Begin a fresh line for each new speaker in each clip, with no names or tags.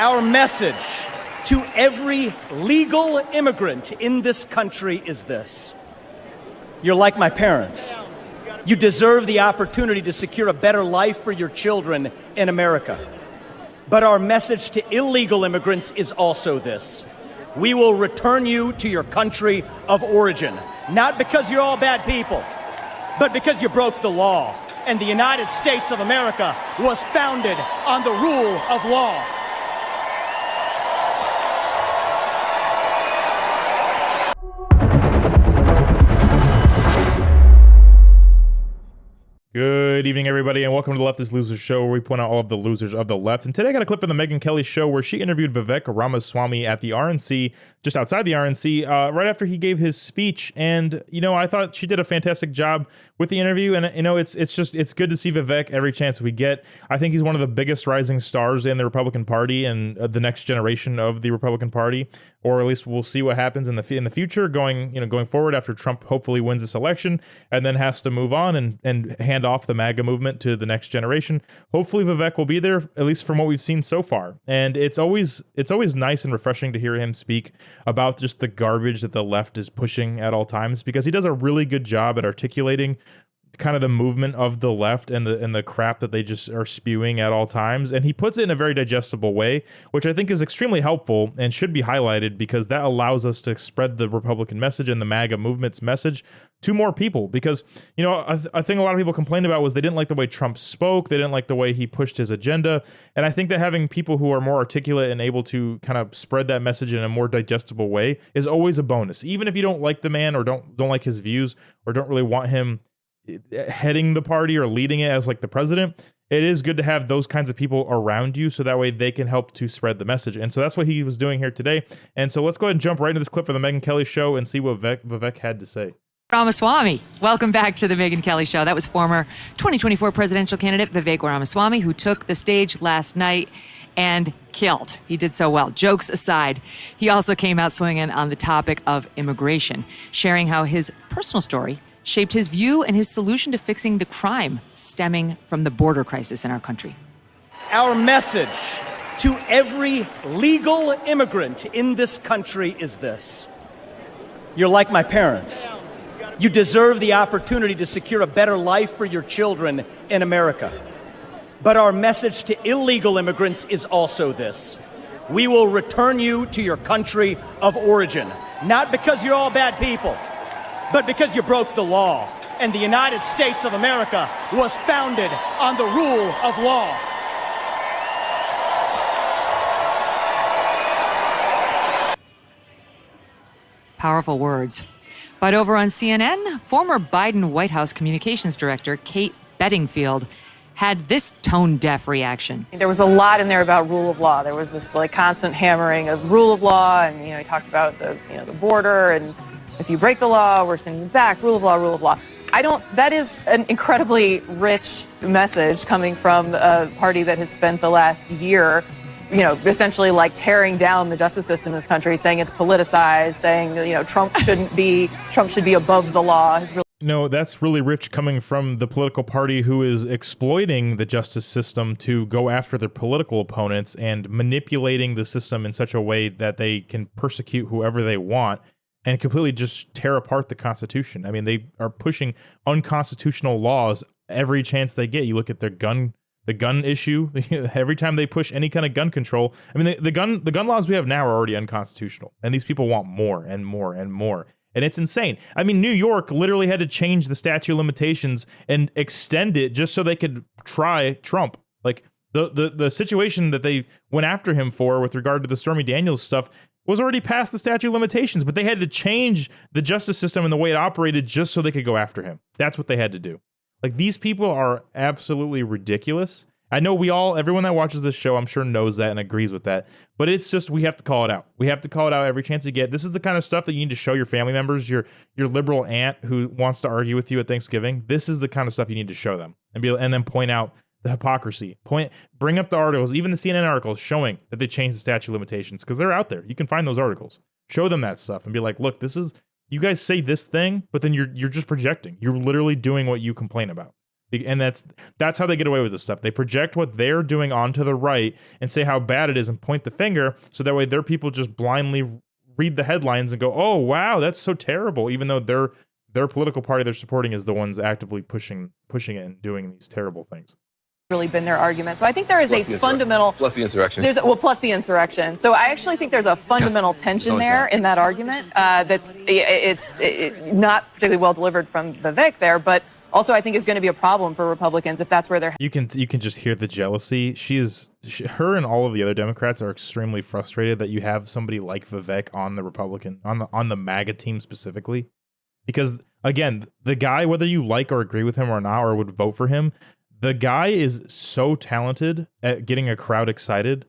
Our message to every legal immigrant in this country is this: you're like my parents. You deserve the opportunity to secure a better life for your children in America. But our message to illegal immigrants is also this: we will return you to your country of origin, not because you're all bad people, but because you broke the law. And the United States of America was founded on the rule of law.
Good evening, everybody, and welcome to the Leftist Losers Show, where we point out all of the losers of the left. And today I got a clip from the Megyn Kelly show where she interviewed Vivek Ramaswamy at the RNC, just outside the RNC, right after he gave his speech. And, you know, I thought she did a fantastic job with the interview. And, you know, it's good to see Vivek every chance we get. I think he's one of the biggest rising stars in the Republican Party and the next generation of the Republican Party, or at least we'll see what happens in the future going forward after Trump hopefully wins this election and then has to move on and hand off the MAGA movement to the next generation. Hopefully Vivek will be there, at least from what we've seen so far. And it's always nice and refreshing to hear him speak about just the garbage that the left is pushing at all times, because he does a really good job at articulating kind of the movement of the left and the crap that they just are spewing at all times. And he puts it in a very digestible way, which I think is extremely helpful and should be highlighted, because that allows us to spread the Republican message and the MAGA movement's message to more people. Because, you know, I think a lot of people complained about was they didn't like the way Trump spoke. They didn't like the way he pushed his agenda. And I think that having people who are more articulate and able to kind of spread that message in a more digestible way is always a bonus. Even if you don't like the man or don't like his views or don't really want him heading the party or leading it as like the president, it is good to have those kinds of people around you, so that way they can help to spread the message. And so that's what he was doing here today. And so let's go ahead and jump right into this clip from the Megyn Kelly show and see what Vivek had to say.
Ramaswamy, welcome back to the Megyn Kelly show. That was former 2024 presidential candidate Vivek Ramaswamy, who took the stage last night and killed. He did so well. Jokes aside, he also came out swinging on the topic of immigration, sharing how his personal story shaped his view and his solution to fixing the crime stemming from the border crisis in our country.
Our message to every legal immigrant in this country is this: you're like my parents. You deserve the opportunity to secure a better life for your children in America. But our message to illegal immigrants is also this: we will return you to your country of origin, not because you're all bad people, but because you broke the law. And the United States of America was founded on the rule of law.
Powerful words. But over on CNN, former Biden White House communications director Kate Bingfield had this tone-deaf reaction.
There was a lot in there about rule of law. There was this constant hammering of rule of law, and he talked about the border, and if you break the law, we're sending you back. Rule of law, rule of law. That is an incredibly rich message coming from a party that has spent the last year, essentially tearing down the justice system in this country, saying it's politicized, saying, Trump should be above the law.
No, that's really rich coming from the political party who is exploiting the justice system to go after their political opponents and manipulating the system in such a way that they can persecute whoever they want and completely just tear apart the Constitution. I mean, they are pushing unconstitutional laws every chance they get. You look at the gun issue. Every time they push any kind of gun control, I mean, the gun laws we have now are already unconstitutional, and these people want more and more and more. And it's insane. I mean, New York literally had to change the statute of limitations and extend it just so they could try Trump. Like the situation that they went after him for with regard to the Stormy Daniels stuff was already past the statute of limitations, but they had to change the justice system and the way it operated just so they could go after him. That's what they had to do. Like, these people are absolutely ridiculous. I know everyone that watches this show, I'm sure knows that and agrees with that, but it's just, we have to call it out. We have to call it out every chance you get. This is the kind of stuff that you need to show your family members, your liberal aunt who wants to argue with you at Thanksgiving. This is the kind of stuff you need to show them and then point out the hypocrisy. Bring up the articles, even the CNN articles showing that they changed the statute of limitations, because they're out there. You can find those articles. Show them that stuff and be like, look, this is, you guys say this thing, but then you're just projecting. You're literally doing what you complain about. And that's how they get away with this stuff. They project what they're doing onto the right and say how bad it is and point the finger, so that way their people just blindly read the headlines and go, oh, wow, that's so terrible, even though their political party they're supporting is the ones actively pushing it and doing these terrible things.
Really been their argument. So I think there is a fundamental
plus the insurrection.
Plus the insurrection. So I actually think there's a fundamental tension there in that argument. It's not particularly well delivered from Vivek there, but also I think is going to be a problem for Republicans if that's where they're.
You can just hear the jealousy. Her and all of the other Democrats are extremely frustrated that you have somebody like Vivek on the Republican on the MAGA team specifically, because again, the guy, whether you like or agree with him or not or would vote for him, the guy is so talented at getting a crowd excited.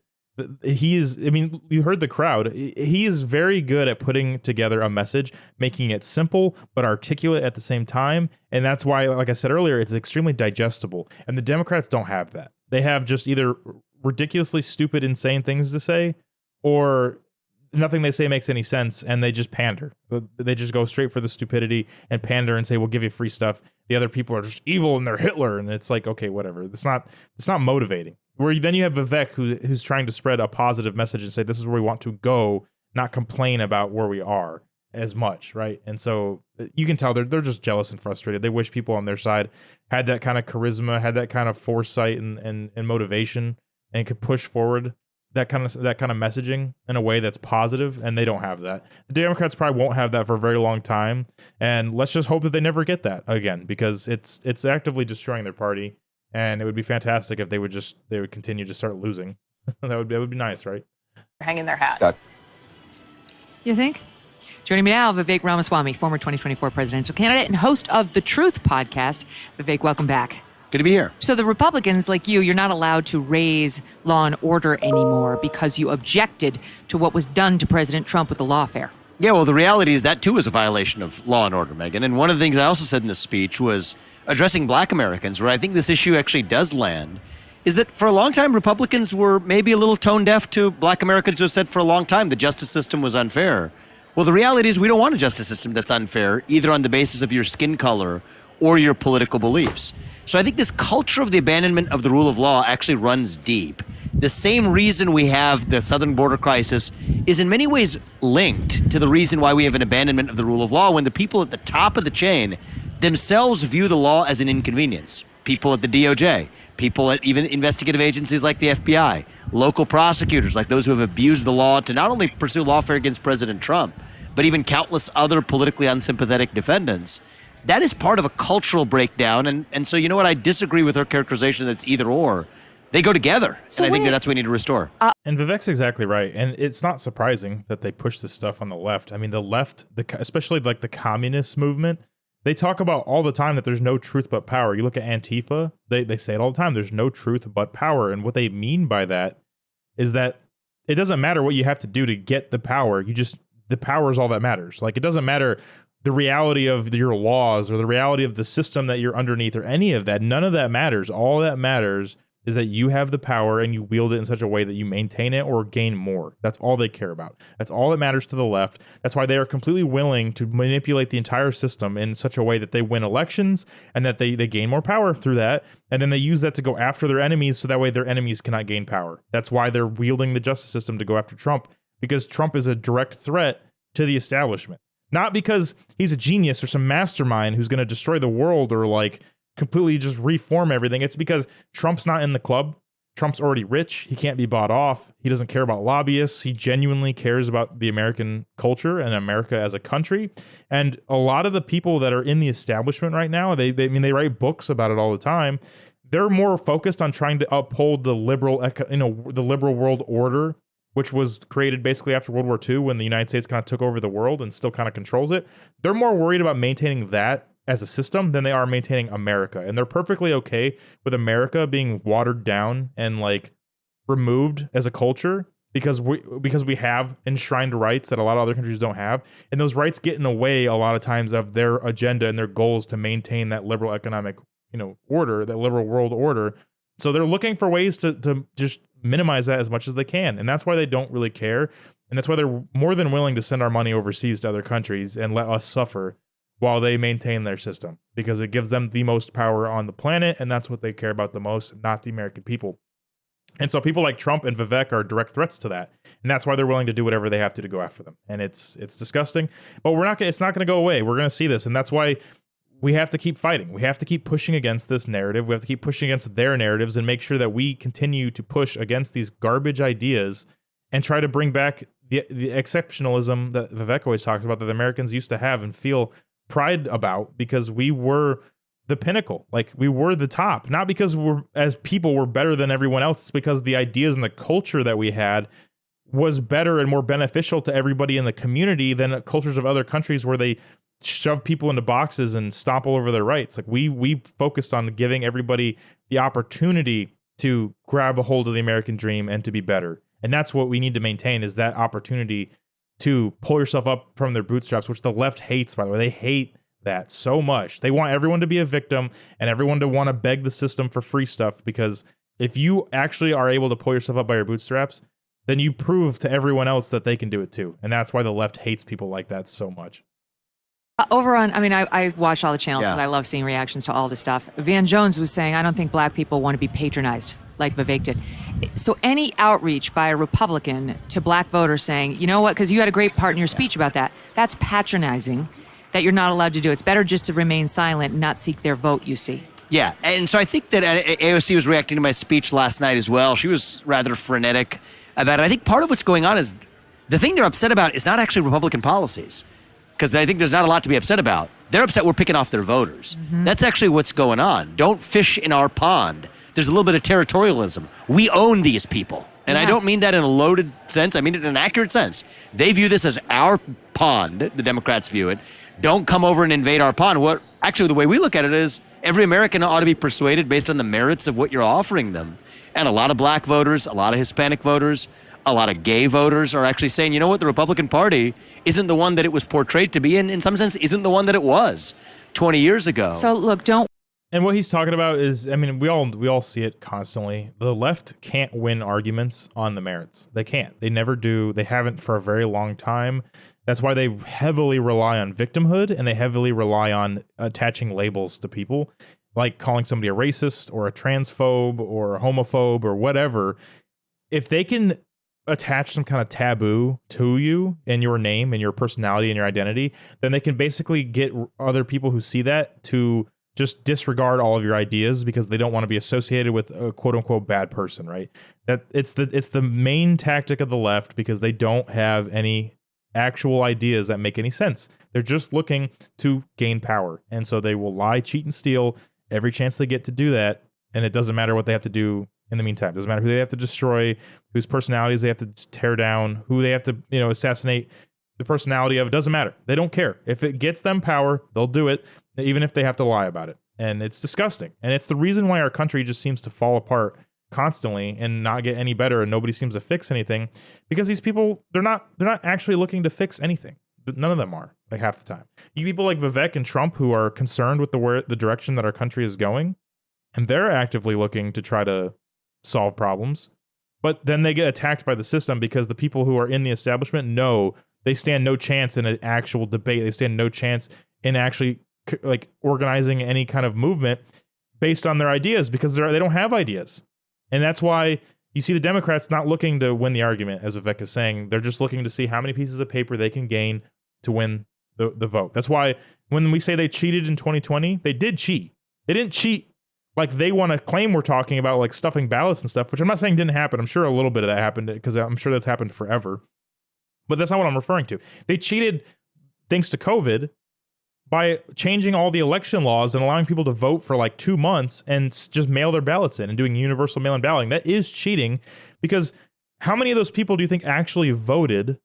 He is, I mean, you heard the crowd. He is very good at putting together a message, making it simple but articulate at the same time. And that's why, like I said earlier, it's extremely digestible. And the Democrats don't have that. They have just either ridiculously stupid, insane things to say, or nothing they say makes any sense, and they just pander. They just go straight for the stupidity and pander and say, we'll give you free stuff. The other people are just evil and they're Hitler. And it's like, okay, whatever. It's not motivating. Where then you have Vivek who's trying to spread a positive message and say, this is where we want to go, not complain about where we are as much, right? And so you can tell they're just jealous and frustrated. They wish people on their side had that kind of charisma, had that kind of foresight and motivation, and could push forward that kind of messaging in a way that's positive, and they don't have that. The Democrats probably won't have that for a very long time, and let's just hope that they never get that again, because it's actively destroying their party, and it would be fantastic if they would continue to start losing. that would be nice, right?
Hanging their hat.
Scott.
You think? Joining me now, Vivek Ramaswamy, former 2024 presidential candidate and host of the Truth podcast. Vivek, welcome back.
Good to be here.
So the Republicans, like you're not allowed to raise law and order anymore because you objected to what was done to President Trump with the lawfare.
Yeah, well, the reality is that, too, is a violation of law and order, Megyn. And one of the things I also said in the speech was addressing black Americans, where I think this issue actually does land, is that for a long time, Republicans were maybe a little tone deaf to black Americans who have said for a long time the justice system was unfair. Well, the reality is we don't want a justice system that's unfair, either on the basis of your skin color or your political beliefs. So I think this culture of the abandonment of the rule of law actually runs deep. The same reason we have the southern border crisis is in many ways linked to the reason why we have an abandonment of the rule of law, when the people at the top of the chain themselves view the law as an inconvenience. People at the DOJ, people at even investigative agencies like the FBI, local prosecutors like those who have abused the law to not only pursue lawfare against President Trump, but even countless other politically unsympathetic defendants. That is part of a cultural breakdown. And so, you know what? I disagree with her characterization that it's either or. They go together.
So
and I think that's what we need to restore.
And Vivek's exactly right. And it's not surprising that they push this stuff on the left. I mean, the left, especially like the communist movement, they talk about all the time that there's no truth but power. You look at Antifa, they say it all the time. There's no truth but power. And what they mean by that is that it doesn't matter what you have to do to get the power. The power is all that matters. Like, it doesn't matter the reality of your laws or the reality of the system that you're underneath or any of that. None of that matters. All that matters is that you have the power and you wield it in such a way that you maintain it or gain more. That's all they care about. That's all that matters to the left. That's why they are completely willing to manipulate the entire system in such a way that they win elections and that they gain more power through that. And then they use that to go after their enemies, so that way their enemies cannot gain power. That's why they're wielding the justice system to go after Trump, because Trump is a direct threat to the establishment. Not because he's a genius or some mastermind who's going to destroy the world or like completely just reform everything. It's because Trump's not in the club. Trump's already rich. He can't be bought off. He doesn't care about lobbyists. He genuinely cares about the American culture and America as a country. And a lot of the people that are in the establishment right now, they write books about it all the time. They're more focused on trying to uphold the liberal world order, which was created basically after World War II, when the United States kind of took over the world and still kind of controls it. They're more worried about maintaining that as a system than they are maintaining America. And they're perfectly okay with America being watered down and like removed as a culture because we have enshrined rights that a lot of other countries don't have. And those rights get in the way a lot of times of their agenda and their goals to maintain that liberal economic, order, that liberal world order. So they're looking for ways to just minimize that as much as they can. And that's why they don't really care. And that's why they're more than willing to send our money overseas to other countries and let us suffer while they maintain their system, because it gives them the most power on the planet, and that's what they care about the most, not the American people. And so people like Trump and Vivek are direct threats to that, and that's why they're willing to do whatever they have to go after them. And it's disgusting, but it's not going to go away. We're going to see this, and that's why we have to keep fighting. We have to keep pushing against this narrative. We have to keep pushing against their narratives and make sure that we continue to push against these garbage ideas and try to bring back the exceptionalism that Vivek always talks about, that the Americans used to have and feel pride about, because we were the pinnacle. Like, we were the top, not because as people we're better than everyone else. It's because the ideas and the culture that we had was better and more beneficial to everybody in the community than cultures of other countries where they shove people into boxes and stomp all over their rights. Like, we focused on giving everybody the opportunity to grab a hold of the American dream and to be better. And that's what we need to maintain, is that opportunity to pull yourself up from their bootstraps, which the left hates, by the way. They hate that so much. They want everyone to be a victim and everyone to want to beg the system for free stuff, because if you actually are able to pull yourself up by your bootstraps, then you prove to everyone else that they can do it too. And that's why the left hates people like that so much.
I watch all the channels,
Yeah.
but I love seeing reactions to all this stuff. Van Jones was saying, I don't think black people want to be patronized like Vivek did. So any outreach by a Republican to black voters saying, you know what, because you had a great part in your speech about that, that's patronizing, that you're not allowed to do. It's better just to remain silent and not seek their vote, you see.
Yeah, and so I think that AOC was reacting to my speech last night as well. She was rather frenetic about it. I think part of what's going on is the thing they're upset about is not actually Republican policies, because I think there's not a lot to be upset about. They're upset we're picking off their voters. That's actually what's going on. Don't fish in our pond. There's a little bit of territorialism. We own these people. And I don't mean that in a loaded sense. I mean it in an accurate sense. They view this as our pond. The Democrats view it. Don't come over and invade our pond. What actually, the way we look at it is every American ought to be persuaded based on the merits of what you're offering them. And a lot of black voters, a lot of Hispanic voters, a lot of gay voters are actually saying, you know what, the Republican Party isn't the one that it was portrayed to be, and in some sense isn't the one that it was 20 years ago.
So look, don't.
And what he's talking about is, I mean, we all see it constantly. The left can't win arguments on the merits. They can't. They never do. They haven't for a very long time. That's why they heavily rely on victimhood, and they heavily rely on attaching labels to people, like calling somebody a racist or a transphobe or a homophobe or whatever. If they can attach some kind of taboo to you and your name and your personality and your identity, then they can basically get other people who see that to just disregard all of your ideas because they don't want to be associated with a quote unquote bad person, right? That it's the main tactic of the left, because they don't have any actual ideas that make any sense. They're just looking to gain power. And so they will lie, cheat, and steal every chance they get to do that. And it doesn't matter what they have to do in the meantime. It doesn't matter who they have to destroy, whose personalities they have to tear down, who they have to, assassinate the personality of. It doesn't matter. They don't care. If it gets them power, they'll do it, even if they have to lie about it. And it's disgusting. And it's the reason why our country just seems to fall apart constantly and not get any better, and nobody seems to fix anything, because these people, they're not actually looking to fix anything. None of them are, like, half the time. You people like Vivek and Trump who are concerned with the direction that our country is going, and they're actively looking to try to solve problems, but then they get attacked by the system because the people who are in the establishment know they stand no chance in an actual debate. They stand no chance in actually organizing any kind of movement based on their ideas, because they don't have ideas. And that's why you see the Democrats not looking to win the argument, as Vivek is saying. They're just looking to see how many pieces of paper they can gain to win the vote. That's why when we say they cheated in 2020, they did cheat. They didn't cheat like they want to claim we're talking about, like stuffing ballots and stuff, which I'm not saying didn't happen. I'm sure a little bit of that happened, because I'm sure that's happened forever. But that's not what I'm referring to. They cheated thanks to COVID by changing all the election laws and allowing people to vote for like 2 months and just mail their ballots in and doing universal mail-in balloting. That is cheating, because how many of those people do you think actually voted?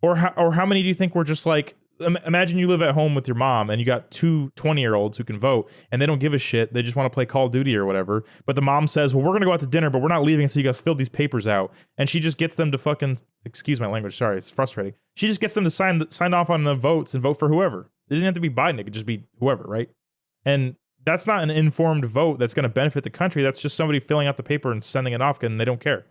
Or how many do you think were just like, imagine you live at home with your mom and you got two 20-year-olds who can vote and they don't give a shit. They just want to play Call of Duty or whatever. But the mom says, well, we're going to go out to dinner, but we're not leaving until you guys fill these papers out. And she just gets them to fucking, excuse my language, sorry, it's frustrating. She just gets them to sign off on the votes and vote for whoever. It didn't have to be Biden. It could just be whoever, right? And that's not an informed vote that's going to benefit the country. That's just somebody filling out the paper and sending it off, and they don't care.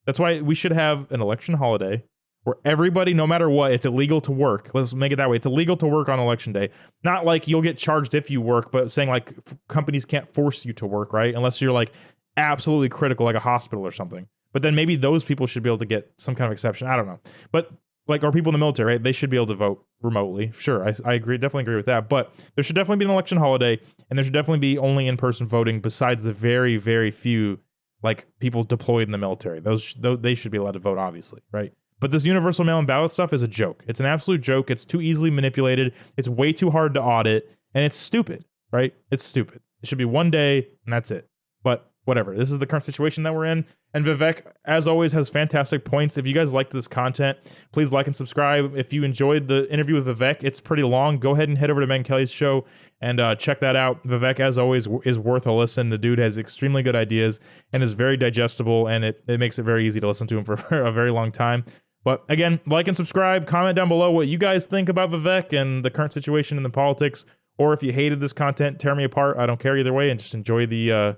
That's why we should have an election holiday where everybody, no matter what, it's illegal to work. Let's make it that way. It's illegal to work on election day. Not like you'll get charged if you work, but saying like companies can't force you to work, right? Unless you're like absolutely critical, like a hospital or something. But then maybe those people should be able to get some kind of exception. I don't know. But like, or people in the military, right? They should be able to vote remotely. Sure, I agree, definitely agree with that. But there should definitely be an election holiday, and there should definitely be only in-person voting besides the very, very few like people deployed in the military. Those they should be allowed to vote, obviously, right? But this universal mail-in ballot stuff is a joke. It's an absolute joke. It's too easily manipulated. It's way too hard to audit, and it's stupid, right? It's stupid. It should be one day, and that's it. But whatever. This is the current situation that we're in. And Vivek, as always, has fantastic points. If you guys liked this content, please like and subscribe. If you enjoyed the interview with Vivek, it's pretty long. Go ahead and head over to Megyn Kelly's show and check that out. Vivek, as always, is worth a listen. The dude has extremely good ideas and is very digestible, and it makes it very easy to listen to him for a very long time. But again, like and subscribe. Comment down below what you guys think about Vivek and the current situation in the politics. Or if you hated this content, tear me apart. I don't care either way, and just enjoy the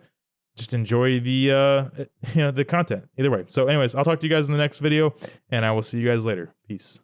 the content either way. So anyways, I'll talk to you guys in the next video, and I will see you guys later. Peace.